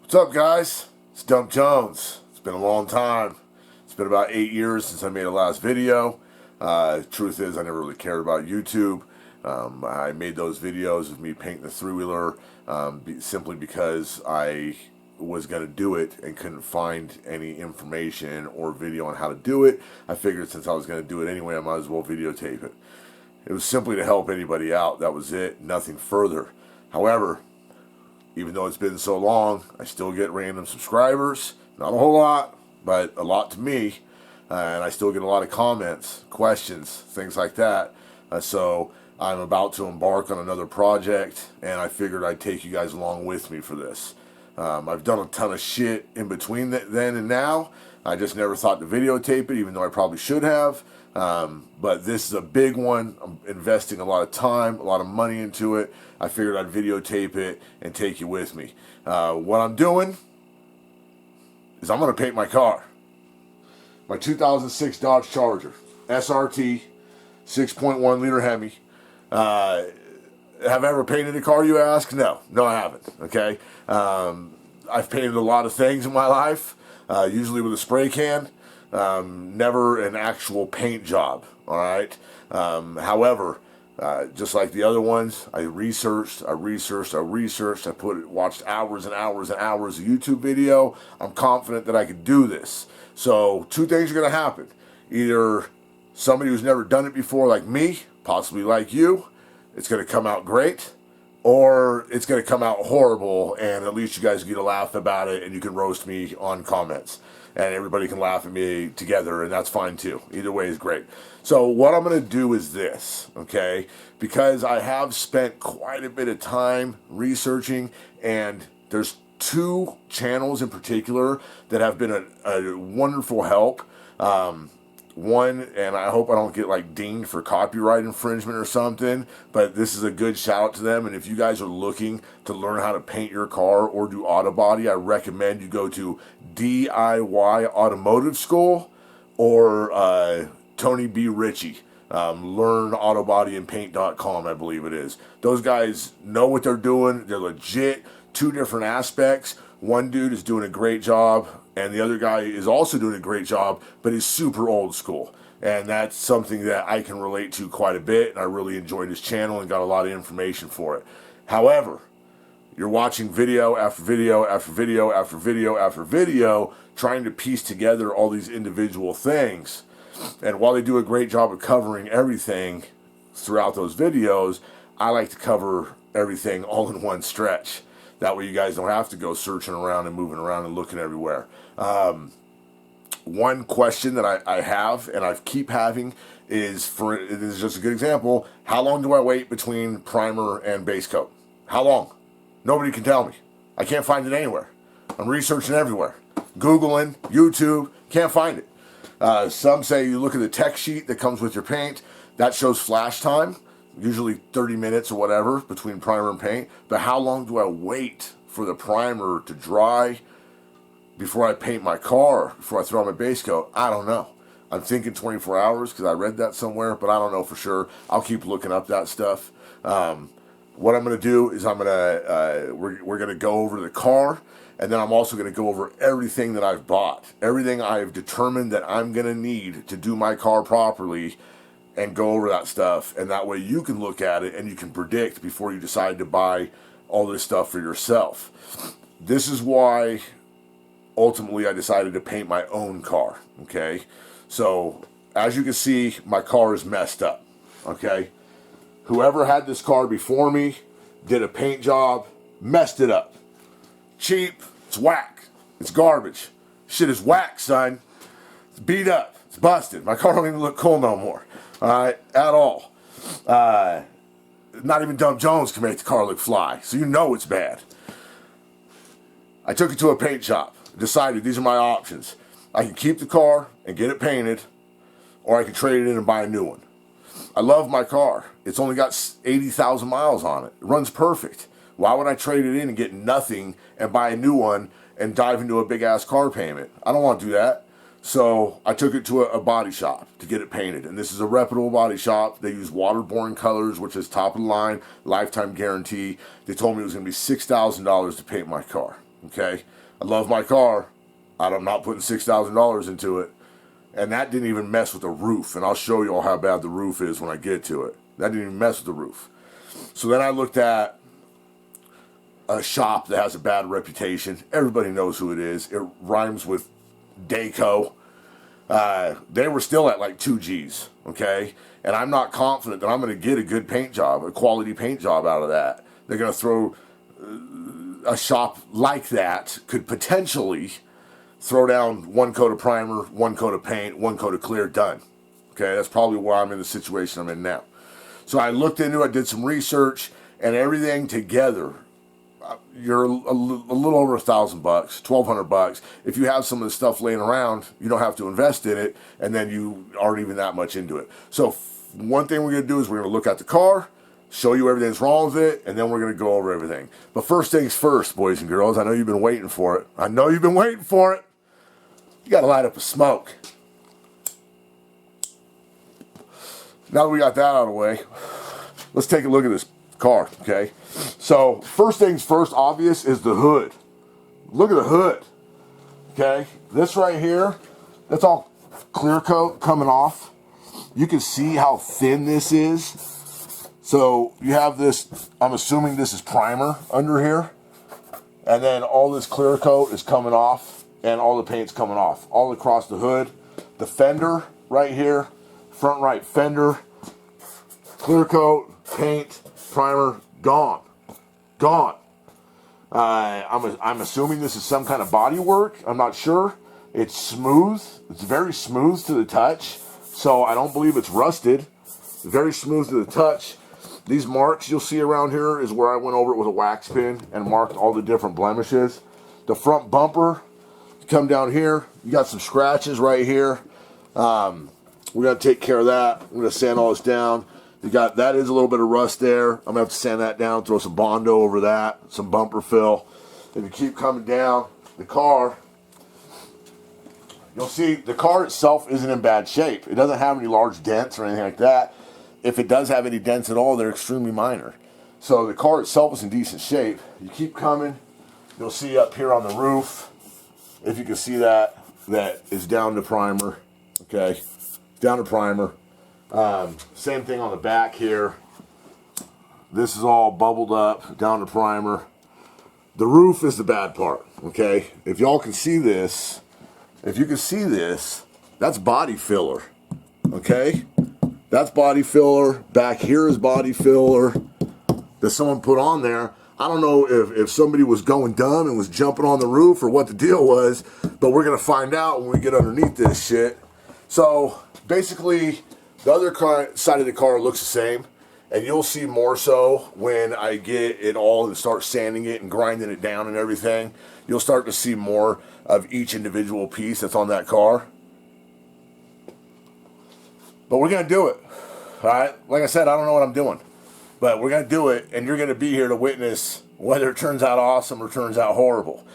What's up, guys? It's Dump Jones. It's been a long time. It's been about 8 years since I made a last video. Truth is, I never really cared about YouTube. I made those videos of me painting the three-wheeler simply because I was going to do it and couldn't find any information or video on how to do it. I figured since I was going to do it anyway, I might as well videotape it. It was simply to help anybody out. That was it. Nothing further. However, even though it's been so long, I still get random subscribers. Not a whole lot, but a lot to me. And I still get a lot of comments, questions, things like that. So I'm about to embark on another project, and I figured I'd take you guys along with me for this. I've done a ton of shit in between then and now. I just never thought to videotape it, even though I probably should have. But this is a big one. I'm investing a lot of time, a lot of money into it. I figured I'd videotape it and take you with me. What I'm doing is I'm going to paint my car. My 2006 Dodge Charger, SRT, 6.1 liter Hemi. Have I ever painted a car, you ask? No, I haven't, okay? I've painted a lot of things in my life, usually with a spray can. Never an actual paint job, all right? However, just like the other ones, I researched, I watched hours and hours and hours of YouTube video. I'm confident that I could do this. So two things are going to happen. Either somebody who's never done it before like me, possibly like you, it's going to come out great, or it's going to come out horrible, and at least you guys get to laugh about it and you can roast me on comments. And everybody can laugh at me together, and that's fine too. Either way is great. So what I'm going to do is this, okay? Because I have spent quite a bit of time researching, and there's two channels in particular that have been a wonderful help. One, and I hope I don't get like dinged for copyright infringement or something, but this is a good shout out to them. And if you guys are looking to learn how to paint your car or do auto body, I recommend you go to DIY Automotive School or Tony B. Ritchie. LearnAutobodyandpaint.com, I believe it is. Those guys know what they're doing. They're legit. Two different aspects. One dude is doing a great job, and the other guy is also doing a great job, but he's super old school. And that's something that I can relate to quite a bit, and I really enjoyed his channel and got a lot of information for it. However, you're watching video after video after video after video after video, trying to piece together all these individual things. And while they do a great job of covering everything throughout those videos, I like to cover everything all in one stretch. That way you guys don't have to go searching around and moving around and looking everywhere. One question that I have, and I keep having, is this is just a good example. How long do I wait between primer and base coat? How long? Nobody can tell me. I can't find it anywhere. I'm researching everywhere. Googling, YouTube, can't find it. Some say you look at the tech sheet that comes with your paint. That shows flash time. Usually 30 minutes or whatever between primer and paint. But how long do I wait for the primer to dry before I paint my car, before I throw on my base coat? I don't know. I'm thinking 24 hours because I read that somewhere, but I don't know for sure. I'll keep looking up that stuff. What I'm going to do is we're going to go over the car, and then I'm also going to go over everything that I've bought, everything I've determined that I'm going to need to do my car properly, and go over that stuff, and that way you can look at it and you can predict before you decide to buy all this stuff for yourself. This is why ultimately I decided to paint my own car, okay? So as you can see, my car is messed up, okay? Whoever had this car before me did a paint job, messed it up. Cheap, it's whack, it's garbage. Shit is whack, son. It's beat up, it's busted. My car don't even look cool no more. Alright, at all. Not even Dump Jones can make the car look fly, so you know it's bad. I took it to a paint shop, decided these are my options. I can keep the car and get it painted, or I can trade it in and buy a new one. I love my car. It's only got 80,000 miles on it. It runs perfect. Why would I trade it in and get nothing and buy a new one and dive into a big ass car payment? I don't want to do that. So I took it to a body shop to get it painted. And this is a reputable body shop. They use waterborne colors, which is top of the line, lifetime guarantee. They told me it was going to be $6,000 to paint my car. Okay, I love my car. I'm not putting $6,000 into it. And that didn't even mess with the roof. And I'll show you all how bad the roof is when I get to it. That didn't even mess with the roof. So then I looked at a shop that has a bad reputation. Everybody knows who it is. It rhymes with Dayco. They were still at like 2 G's, okay? And I'm not confident that I'm going to get a good paint job, a quality paint job out of that. They're going to throw a shop like that could potentially throw down 1 coat of primer, 1 coat of paint, 1 coat of clear, done. Okay, that's probably why I'm in the situation I'm in now. So I looked into it, did some research, and everything together, you're a little over $1,000, $1,200. If you have some of the stuff laying around, you don't have to invest in it, and then you aren't even that much into it. So one thing we're going to do is we're going to look at the car, show you everything's wrong with it, and then we're going to go over everything. But first things first, boys and girls, I know you've been waiting for it. I know you've been waiting for it. You got to light up a smoke. Now that we got that out of the way, let's take a look at this car, okay? So, first things first, obvious, is the hood. Look at the hood, okay? This right here, that's all clear coat coming off. You can see how thin this is. So, you have this, I'm assuming this is primer under here. And then all this clear coat is coming off. And all the paint's coming off, all across the hood. The fender right here, front right fender, clear coat, paint, primer, gone. Gone. I'm assuming this is some kind of body work. I'm not sure. It's smooth. It's very smooth to the touch. So I don't believe it's rusted. Very smooth to the touch. These marks you'll see around here is where I went over it with a wax pen and marked all the different blemishes. The front bumper, come down here, you got some scratches right here. We're going to take care of that. We're going to sand all this down. You got, that is a little bit of rust there. I'm going to have to sand that down, throw some Bondo over that, some bumper fill. If you keep coming down the car, you'll see the car itself isn't in bad shape. It doesn't have any large dents or anything like that. If it does have any dents at all, they're extremely minor. So the car itself is in decent shape. You keep coming, you'll see up here on the roof, if you can see that, that is down to primer, okay? Down to primer. Same thing on the back here. This is all bubbled up, down to primer. The roof is the bad part, okay? If y'all can see this, if you can see this, that's body filler, okay? That's body filler. Back here is body filler that someone put on there. I don't know if somebody was going dumb and was jumping on the roof or what the deal was, but we're going to find out when we get underneath this shit. So basically, the other side of the car looks the same, and you'll see more so when I get it all and start sanding it and grinding it down and everything. You'll start to see more of each individual piece that's on that car. But we're going to do it, all right? Like I said, I don't know what I'm doing. But we're going to do it, and you're going to be here to witness whether it turns out awesome or turns out horrible.